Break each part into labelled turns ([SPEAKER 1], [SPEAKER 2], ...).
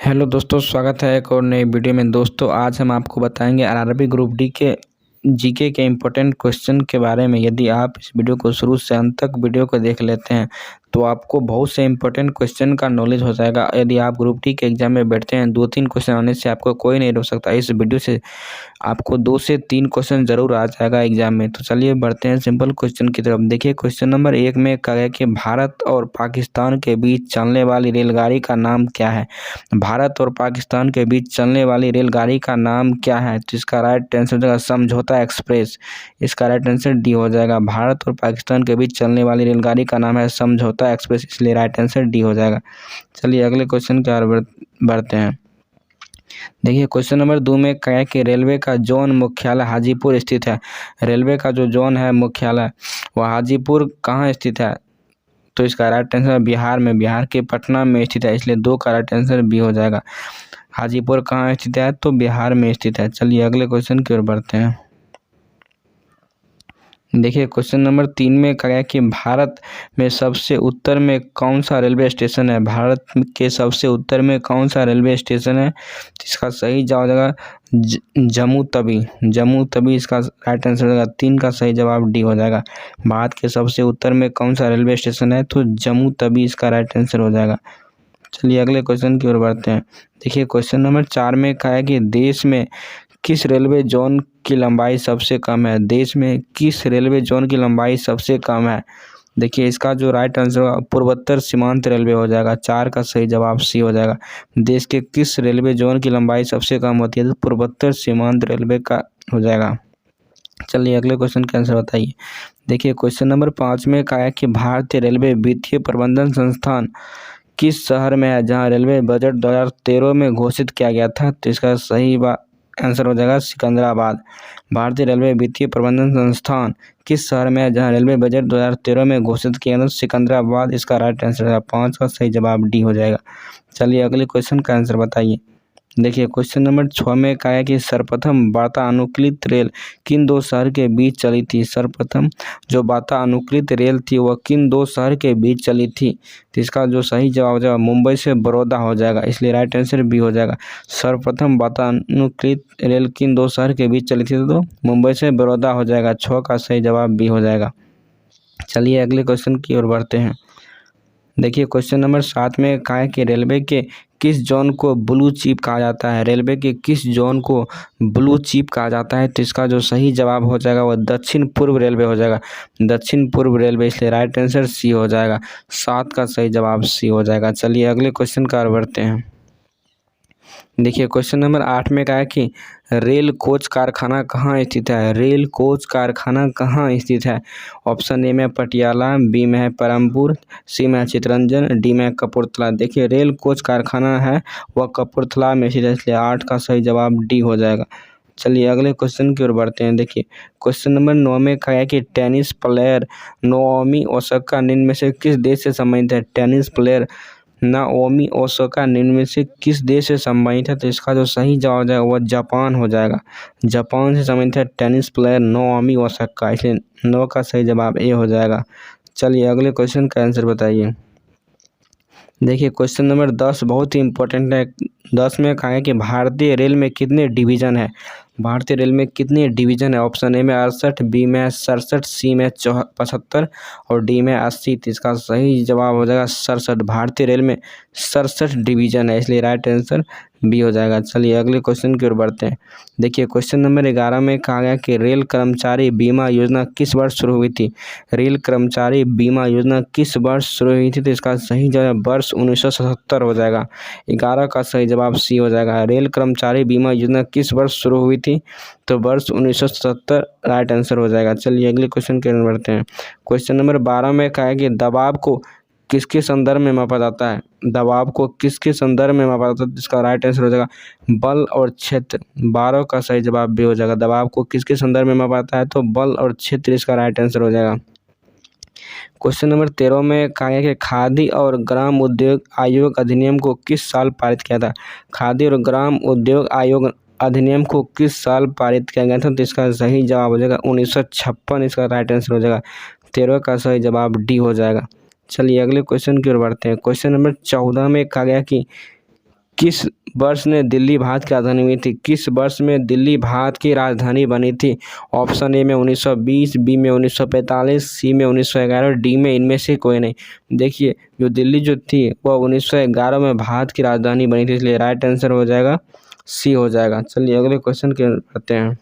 [SPEAKER 1] Hello दोस्तों, स्वागत है एक और नई वीडियो में। दोस्तों, आज हम आपको बताएंगे आरआरबी ग्रुप डी के जीके के इम्पोर्टेंट क्वेश्चन के बारे में। यदि आप इस वीडियो को शुरू से अंत तक वीडियो को देख लेते हैं तो आपको बहुत से इम्पोर्टेंट क्वेश्चन का नॉलेज हो जाएगा। यदि आप ग्रुप डी के एग्जाम में बैठते हैं, 2-3 क्वेश्चन आने से आपको कोई नहीं रोक सकता। इस वीडियो से आपको 2 से 3 क्वेश्चन जरूर आ जाएगा एग्जाम में। तो चलिए बढ़ते हैं सिंपल क्वेश्चन की तरफ। देखिए, क्वेश्चन नंबर 1 में कहा गया कि भारत और पाकिस्तान के बीच चलने वाली रेलगाड़ी का नाम क्या है। भारत और पाकिस्तान के बीच चलने वाली रेलगाड़ी का नाम क्या है। तो इसका राइट आंसर हो जाएगा समझौता एक्सप्रेस। इसका राइट आंसर डी हो जाएगा। भारत और पाकिस्तान के बीच चलने वाली रेलगाड़ी का नाम है समझौता एक्सप्रेस, इसलिए राइट आंसर डी हो जाएगा। चलिए अगले क्वेश्चन की ओर बढ़ते हैं। देखिए, क्वेश्चन नंबर 2 में क्या है कि रेलवे का जोन मुख्यालय हाजीपुर स्थित है। रेलवे का जो जोन है मुख्यालय वह हाजीपुर कहाँ स्थित है। तो इसका राइट आंसर बिहार में, बिहार के पटना में स्थित है, इसलिए 2 का राइट आंसर बी हो जाएगा। हाजीपुर कहाँ स्थित है, तो बिहार में स्थित है। चलिए अगले क्वेश्चन की ओर बढ़ते हैं। देखिए, क्वेश्चन नंबर 3 में कहा गया कि भारत में सबसे उत्तर में कौन सा रेलवे स्टेशन है। भारत के सबसे उत्तर में कौन सा रेलवे स्टेशन है। इसका सही जवाब हो जाएगा जम्मू तवी। जम्मू तवी इसका राइट आंसर होगा। 3 का सही जवाब डी हो जाएगा। भारत के सबसे उत्तर में कौन सा रेलवे स्टेशन है, तो जम्मू तवी इसका राइट आंसर हो जाएगा। चलिए अगले क्वेश्चन की ओर बढ़ते हैं। देखिए, क्वेश्चन नंबर 4 में कहा है कि देश में किस रेलवे जोन की लंबाई सबसे कम है। देश में किस रेलवे जोन की लंबाई सबसे कम है। देखिए, इसका जो राइट आंसर होगा पूर्वोत्तर सीमांत रेलवे हो जाएगा। 4 का सही जवाब सी हो जाएगा। देश के किस रेलवे जोन की लंबाई सबसे कम होती है, तो पूर्वोत्तर सीमांत रेलवे का हो जाएगा। चलिए अगले क्वेश्चन का आंसर बताइए। देखिए, क्वेश्चन नंबर 5 में कहा है कि भारतीय रेलवे वित्तीय प्रबंधन संस्थान किस शहर में है, जहां रेलवे बजट 2013 में घोषित किया गया था। तो इसका सही आंसर हो जाएगा सिकंदराबाद। भारतीय रेलवे वित्तीय प्रबंधन संस्थान किस शहर में है, जहां रेलवे बजट 2013 में घोषित किया गया था, सिकंदराबाद इसका राइट आंसर है। 5 का सही जवाब डी हो जाएगा। चलिए अगले क्वेश्चन का आंसर बताइए। देखिए, क्वेश्चन नंबर 6 में कहा है कि सर्वप्रथम वातानुकूलित रेल किन 2 शहर के बीच चली थी। सर्वप्रथम जो वातानुकूलित रेल थी वह किन 2 शहर के बीच चली थी। तो इसका जो सही जवाब हो जाएगा मुंबई से बड़ौदा हो जाएगा, इसलिए राइट आंसर बी हो जाएगा। सर्वप्रथम वातानुकूलित रेल किन 2 शहर के बीच चली थी, तो मुंबई से बड़ौदा हो जाएगा। 6 का सही जवाब बी हो जाएगा। चलिए अगले क्वेश्चन की ओर बढ़ते हैं। देखिए, क्वेश्चन नंबर 7 में कहा है कि रेलवे के किस जोन को ब्लू चिप कहा जाता है। रेलवे के किस जोन को ब्लू चिप कहा जाता है। तो इसका जो सही जवाब हो जाएगा वह दक्षिण पूर्व रेलवे हो जाएगा। दक्षिण पूर्व रेलवे, इसलिए राइट आंसर सी हो जाएगा। 7 का सही जवाब सी हो जाएगा। चलिए अगले क्वेश्चन का ओर बढ़ते हैं। देखिए, क्वेश्चन नंबर 8 में कहा है कि रेल कोच कारखाना कहाँ स्थित है। रेल कोच कारखाना कहाँ स्थित है। ऑप्शन ए में पटियाला, बी में है परमपुर, सी में है चितरंजन, डी में है कपूरथला। देखिए, रेल कोच कारखाना है वह कपूरथला में स्थित है, इसलिए 8 का सही जवाब डी हो जाएगा। चलिए अगले क्वेश्चन की ओर बढ़ते हैं। देखिए, क्वेश्चन नंबर 9 में कहा है कि टेनिस प्लेयर नाओमी ओसाका निम्न में से किस देश से संबंधित है। टेनिस प्लेयर नाओमी ओसाका निम्न में से किस देश से संबंधित है। तो इसका जो सही जवाब हो जाएगा वह जापान हो जाएगा। जापान से संबंधित है टेनिस प्लेयर नाओमी ओसाका, इसलिए 9 का सही जवाब ए हो जाएगा। चलिए अगले क्वेश्चन का आंसर बताइए। देखिए, क्वेश्चन नंबर 10 बहुत ही इंपॉर्टेंट है। 10 में कहा है कि भारतीय रेल में कितने डिवीजन है। भारतीय रेल में कितने डिवीजन है। ऑप्शन ए में 68, बी में 67, सी में 75 और डी में 80। तो इसका सही जवाब हो जाएगा 67। भारतीय रेल में 67 डिवीजन है, इसलिए राइट आंसर बी हो जाएगा। चलिए अगले क्वेश्चन की ओर बढ़ते हैं। देखिए, क्वेश्चन नंबर 11 में कहा गया कि रेल कर्मचारी बीमा योजना किस वर्ष शुरू हुई थी। रेल कर्मचारी बीमा योजना किस वर्ष शुरू हुई थी। तो इसका सही जवाब वर्ष 1977 हो जाएगा। 11 का सही जवाब सी हो जाएगा। रेल कर्मचारी बीमा योजना किस वर्ष शुरू हुई थी, तो वर्ष 1977 राइट आंसर हो जाएगा। चलिए अगले क्वेश्चन की ओर बढ़ते हैं। क्वेश्चन नंबर 12 में कहा है कि दबाव को किसके संदर्भ में मापा जाता है। दबाव को किसके संदर्भ में मापा जाता है। इसका राइट आंसर हो जाएगा बल और क्षेत्र। 12 का सही जवाब भी हो जाएगा। दबाव को किसके संदर्भ में मापा जाता है, तो बल और क्षेत्र इसका राइट आंसर हो जाएगा। क्वेश्चन नंबर 13 में कहा गया कि खादी और ग्राम उद्योग आयोग अधिनियम को किस साल पारित किया था। खादी और ग्राम उद्योग आयोग अधिनियम को किस साल पारित किया गया था। तो इसका सही जवाब हो जाएगा 1956, इसका राइट आंसर हो जाएगा। 13 का सही जवाब डी हो जाएगा। चलिए अगले क्वेश्चन की ओर बढ़ते हैं। क्वेश्चन नंबर 14 में कहा गया कि किस वर्ष में दिल्ली भारत की राजधानी बनी थी? किस वर्ष में दिल्ली भारत की राजधानी बनी थी? ऑप्शन ए में 1920, बी में 1945, सी में 1911, डी में इनमें से कोई नहीं। देखिए जो दिल्ली जो थी वह 1911 में भारत की राजधानी बनी थी, इसलिए राइट आंसर हो जाएगा सी हो जाएगा। चलिए अगले क्वेश्चन के करते हैं।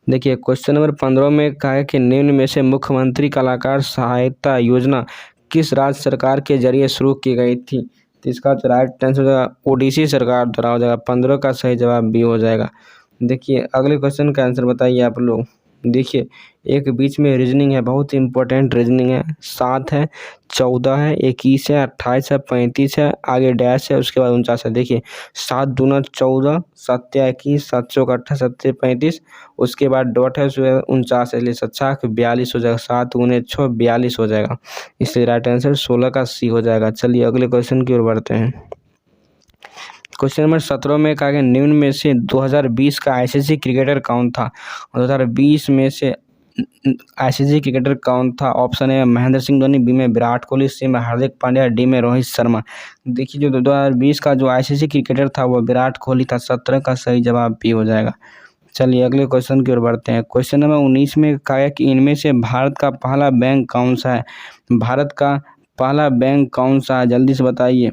[SPEAKER 1] देखिए क्वेश्चन नंबर 15 में कहा है कि निम्न में से मुख्यमंत्री कलाकार सहायता योजना किस राज्य सरकार के जरिए शुरू की गई थी? तो इसका तो राइट आंसर हो जाएगा ओडिसी सरकार द्वारा हो जाएगा। 15 का सही जवाब बी हो जाएगा। देखिए अगले क्वेश्चन का आंसर बताइए आप लोग। देखिए एक बीच में रीजनिंग है, बहुत इंपॉर्टेंट रीजनिंग है। 7 है, 14 है, 21 है, 28 है, 35 है, आगे डैश है, उसके बाद 49 है। देखिए 7 दूना 14, 7 21, 7 चौक 28, 7 35, उसके बाद डॉट है, उसके बाद 49 है, इसलिए 7 42 हो जाएगा। 7 गुने 6 42 हो जाएगा, इसलिए राइट आंसर 16 का सी हो जाएगा। चलिए अगले क्वेश्चन की ओर बढ़ते हैं। क्वेश्चन नंबर 17 में कहा गया निम्न में से 2020 का आईसीसी क्रिकेटर कौन था? 2020 में से आईसीसी क्रिकेटर कौन था? Option A Mahendra Singh Dhoni, B में विराट कोहली, सी में हार्दिक पांड्या, डी में रोहित शर्मा। देखिए जो 2020 का जो आईसीसी क्रिकेटर था वो विराट कोहली था। 17 का सही जवाब बी हो जाएगा। चलिए अगले क्वेश्चन की ओर बढ़ते हैं। क्वेश्चन नंबर 19 में कहा है कि इनमें से भारत का पहला बैंक कौन सा है? भारत का पहला बैंक कौन सा है, जल्दी से बताइए।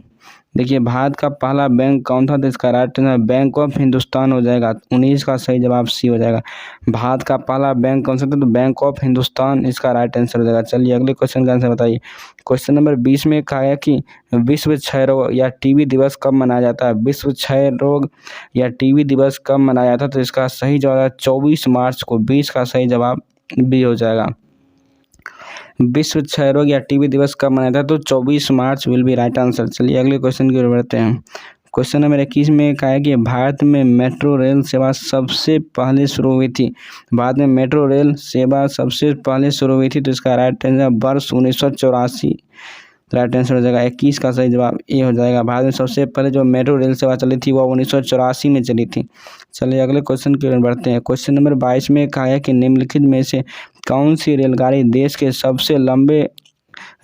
[SPEAKER 1] देखिए भारत का पहला बैंक कौन था? तो इसका right answer bank of Hindustan हो जाएगा। 19 का सही जवाब सी हो जाएगा। भारत का पहला बैंक कौन सा था? तो बैंक ऑफ हिंदुस्तान इसका राइट आंसर हो जाएगा। चलिए अगले क्वेश्चन का आंसर बताइए। क्वेश्चन नंबर 20 में कहा है कि विश्व क्षय रोग या टीबी दिवस कब मनाया जाता है? विश्व क्षय रोग या टीबी दिवस कब मनाया जाता है? तो इसका सही जवाब 24 मार्च को। 20 का सही जवाब बी हो जाएगा। विश्व क्षय रोग या टीबी दिवस कब मनाया था? तो 24 March will be right answer. चलिए अगले क्वेश्चन की ओर बढ़ते हैं। क्वेश्चन नंबर 21 में कहा है कि भारत में मेट्रो रेल सेवा सबसे पहले शुरू हुई थी। भारत में मेट्रो रेल सेवा सबसे पहले शुरू हुई थी, तो इसका राइट आंसर वर्ष 1984 राइट आंसर हो जाएगा। 21 का सही जवाब ए हो जाएगा। भारत में सबसे पहले जो मेट्रो रेल सेवा चली थी वह 1984 में चली थी। चलिए अगले क्वेश्चन की ओर बढ़ते हैं। क्वेश्चन नंबर 22 में कहा है कि निम्नलिखित में से कौन सी रेलगाड़ी देश के सबसे लंबे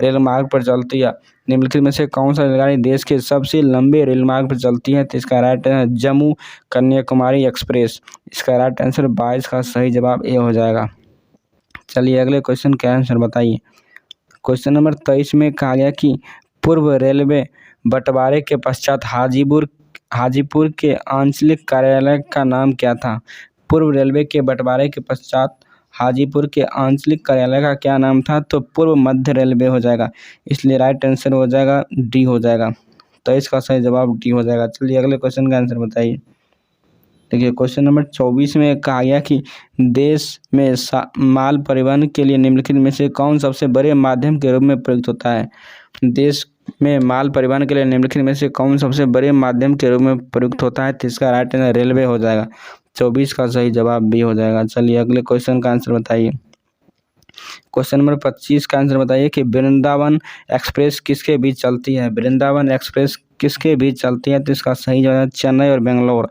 [SPEAKER 1] रेल मार्ग पर चलती है? निम्नलिखित में से कौन सा रेलगाड़ी देश के सबसे लंबे रेल मार्ग पर चलती है? तो इसका right answer Jammu Kanyakumari express. इसका राइट आंसर 22 का सही जवाब ए हो जाएगा। चलिए अगले क्वेश्चन का आंसर बताइए। क्वेश्चन नंबर 23 में कहा गया कि पूर्व रेलवे बंटवारे के पश्चात हाजीपुर के आंचलिक कार्यालय का नाम क्या था? पूर्व रेलवे के बंटवारे के पश्चात हाजीपुर के आंचलिक कार्यालय का क्या नाम था? तो पूर्व मध्य रेलवे हो जाएगा, इसलिए राइट आंसर हो जाएगा डी हो जाएगा। 23 का सही जवाब डी हो जाएगा। चलिए अगले क्वेश्चन का आंसर बताइए। देखिए क्वेश्चन नंबर 24 में कहा गया कि देश में माल परिवहन के लिए निम्नलिखित में से कौन सबसे बड़े माध्यम के रूप में प्रयुक्त होता है? देश में माल परिवहन के लिए निम्नलिखित में से कौन सबसे बड़े माध्यम के रूप में प्रयुक्त होता है? तो इसका राइट आंसर रेलवे हो जाएगा। 24 का सही जवाब बी हो जाएगा। चलिए अगले क्वेश्चन का आंसर बताइए। क्वेश्चन नंबर 25 का आंसर बताइए कि वृंदावन एक्सप्रेस किसके बीच चलती है? वृंदावन एक्सप्रेस किसके बीच चलती है? तो इसका सही जवाब चेन्नई और बेंगलोर।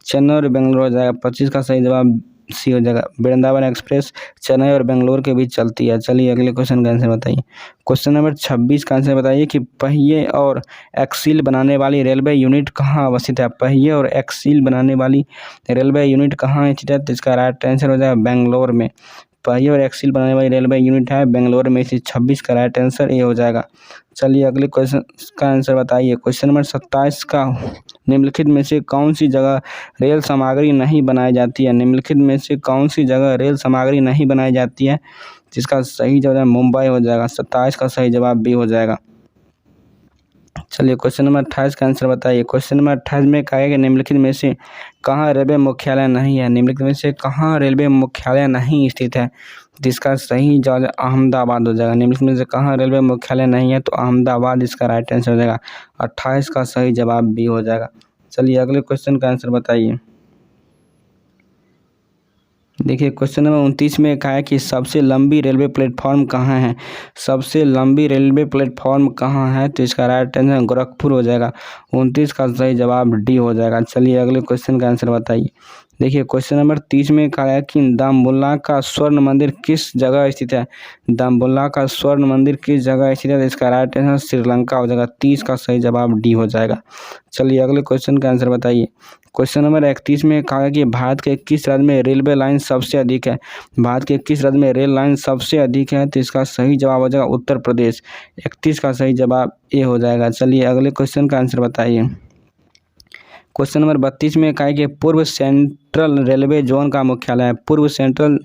[SPEAKER 1] चेन्नई और बेंगलोर हो जाएगा। 25 का सही जवाब सी हो जाएगा। वृंदावन एक्सप्रेस चेन्नई और बेंगलोर के बीच चलती है। चलिए अगले क्वेश्चन का आंसर बताइए। क्वेश्चन नंबर 26 का आंसर बताइए कि पहिए और एक्सील बनाने वाली रेलवे यूनिट कहाँ अवस्थित है? पहिए और एक्सील बनाने वाली रेलवे यूनिट कहाँ स्थित है? तो इसका राइट आंसर हो जाएगा बेंगलोर में। पहिए और एक्सील बनाने वाली रेलवे यूनिट है बेंगलोर में, इसी 26 का राइट आंसर ये हो जाएगा। चलिए अगले क्वेश्चन का आंसर बताइए। क्वेश्चन नंबर 27 का निम्नलिखित में से कौन सी जगह रेल सामग्री नहीं बनाई जाती है? निम्नलिखित में से कौन सी जगह रेल सामग्री नहीं बनाई जाती है? जिसका सही जवाब मुंबई हो जाएगा। 27 का सही जवाब बी हो जाएगा। चलिए क्वेश्चन नंबर 28 का आंसर बताइए। क्वेश्चन नंबर 28 में कहा है कि निम्नलिखित में से कहाँ रेलवे मुख्यालय नहीं है? निम्नलिखित में से कहाँ रेलवे मुख्यालय नहीं स्थित है? जिसका सही जवाब अहमदाबाद हो जाएगा। निम्नलिखित में से कहाँ रेलवे मुख्यालय नहीं है? तो अहमदाबाद इसका राइट आंसर हो जाएगा। 28 का सही जवाब बी हो जाएगा। चलिए अगले क्वेश्चन का आंसर बताइए। देखिए क्वेश्चन नंबर 29 में कहा है कि सबसे लंबी रेलवे प्लेटफॉर्म कहाँ है? सबसे लंबी रेलवे प्लेटफॉर्म कहाँ है? तो इसका राइट आंसर गोरखपुर हो जाएगा। 29 का सही जवाब डी हो जाएगा। चलिए अगले क्वेश्चन का आंसर बताइए। देखिए क्वेश्चन नंबर 30 में कहा है कि दामबुल्ला का स्वर्ण मंदिर किस जगह स्थित है। दामबुल्ला का स्वर्ण मंदिर किस जगह स्थित है, तो इसका राइट आंसर श्रीलंका हो जाएगा। 30 का सही जवाब डी हो जाएगा। चलिए अगले क्वेश्चन का आंसर बताइए। क्वेश्चन नंबर 31 में कहा है कि भारत के किस राज्य में रेलवे लाइन सबसे अधिक है। भारत के किस राज्य में रेल लाइन सबसे अधिक है, तो इसका सही जवाब हो जाएगा उत्तर प्रदेश। 31 का सही जवाब ए हो जाएगा। चलिए अगले क्वेश्चन का आंसर बताइए। क्वेश्चन नंबर 32 में कहा है कि पूर्व सेंट्रल रेलवे जोन का मुख्यालय है। पूर्व सेंट्रल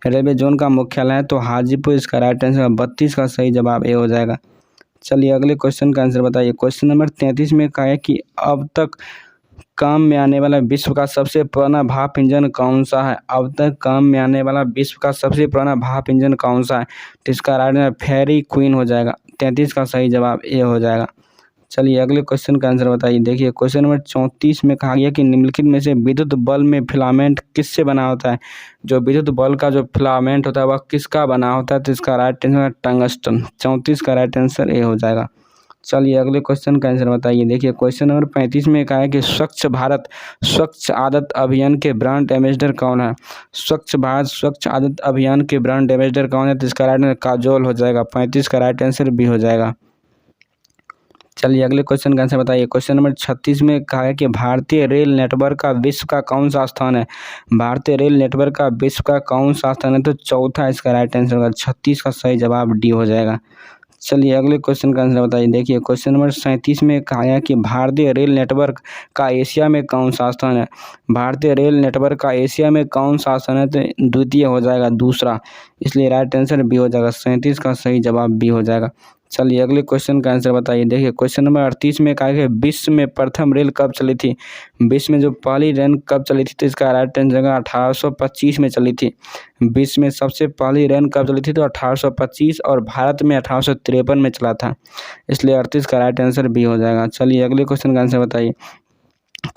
[SPEAKER 1] रेलवे जोन का मुख्यालय है तो हाजीपुर, इसका राइट आंसर 32 का सही जवाब ए हो जाएगा। चलिए अगले क्वेश्चन का आंसर बताइए। क्वेश्चन नंबर 33 में कहा है कि अब तक काम में आने वाला विश्व का सबसे पुराना भाप इंजन कौन सा है। अब तक काम में आने वाला विश्व का सबसे पुराना भाप इंजन कौन सा है, तो इसका राइट आंसर फेरी क्वीन हो जाएगा। 33 का सही जवाब ए हो जाएगा। चलिए अगले क्वेश्चन का आंसर बताइए। देखिए क्वेश्चन नंबर 34 में कहा गया कि निम्नलिखित में से विद्युत बल्ब में फिलामेंट किससे बना होता है। जो विद्युत बल्ब का जो फिलामेंट होता है वह किसका बना होता है, तो इसका राइट आंसर टंगस्टन। 34 का राइट आंसर ए हो जाएगा। चलिए अगले क्वेश्चन का आंसर बताइए। देखिए क्वेश्चन नंबर 35 में कहा है कि स्वच्छ भारत स्वच्छ आदत अभियान के ब्रांड एम्बेसडर कौन है। स्वच्छ भारत स्वच्छ आदत अभियान के ब्रांड एम्बेसडर कौन है, तो इसका राइट आंसर काजोल हो जाएगा। 35 का राइट आंसर बी हो जाएगा। चलिए अगले क्वेश्चन का आंसर बताइए। क्वेश्चन नंबर 36 में कहा है कि भारतीय रेल नेटवर्क का विश्व का कौन सा स्थान है। भारतीय रेल नेटवर्क का विश्व का कौन सा स्थान है, तो चौथा इसका राइट आंसर होगा। 36 का सही जवाब डी हो जाएगा। चलिए अगले क्वेश्चन का आंसर बताइए। देखिए क्वेश्चन नंबर 37 में कहा है कि भारतीय रेल नेटवर्क का एशिया में कौन सा स्थान है। भारतीय रेल नेटवर्क का एशिया में कौन सा स्थान है, तो द्वितीय हो जाएगा, दूसरा। इसलिए राइट आंसर बी हो जाएगा। 37 का सही जवाब बी हो जाएगा। चलिए अगले क्वेश्चन का आंसर बताइए। देखिए क्वेश्चन नंबर 38 में कहा है कि विश्व में प्रथम रेल कब चली थी। विश्व में जो पहली रेल कब चली थी, तो इसका राइट आंसर 1825 में चली थी। विश्व में सबसे पहली रेल कब चली थी, तो 1825, और भारत में 1853 में चला था। इसलिए 38 का राइट आंसर बी हो जाएगा। चलिए अगले क्वेश्चन का आंसर बताइए।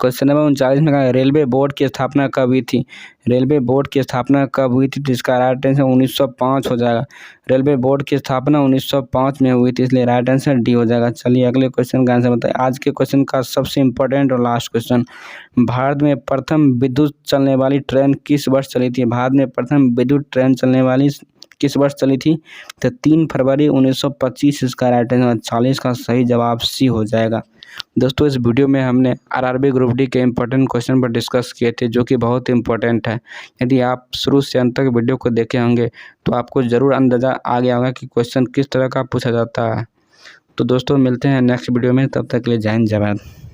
[SPEAKER 1] क्वेश्चन नंबर 39 में कहा है रेलवे बोर्ड की स्थापना कब हुई थी। रेलवे बोर्ड की स्थापना कब हुई थी, तो इसका राइट आंसर 1905 हो जाएगा। रेलवे बोर्ड की स्थापना 1905 में हुई थी, इसलिए राइट आंसर डी हो जाएगा। चलिए अगले क्वेश्चन का आंसर बताइए। आज के क्वेश्चन का सबसे इंपॉर्टेंट और लास्ट क्वेश्चन, भारत में प्रथम विद्युत चलने वाली ट्रेन किस वर्ष चली थी। भारत में प्रथम विद्युत ट्रेन चलने वाली किस वर्ष चली थी, तो 3 फरवरी 1925, इसका राइट आंसर 40 का सही जवाब सी हो जाएगा। दोस्तों इस वीडियो में हमने आरआरबी ग्रुप डी के इम्पोर्टेंट क्वेश्चन पर डिस्कस किए थे, जो कि बहुत इंपॉर्टेंट है। यदि आप शुरू से अंत तक वीडियो को देखे होंगे तो आपको ज़रूर अंदाज़ा आ गया होगा कि क्वेश्चन किस तरह का पूछा जाता है। तो दोस्तों मिलते हैं नेक्स्ट वीडियो में, तब तक के लिए जय हिंद जय भारत।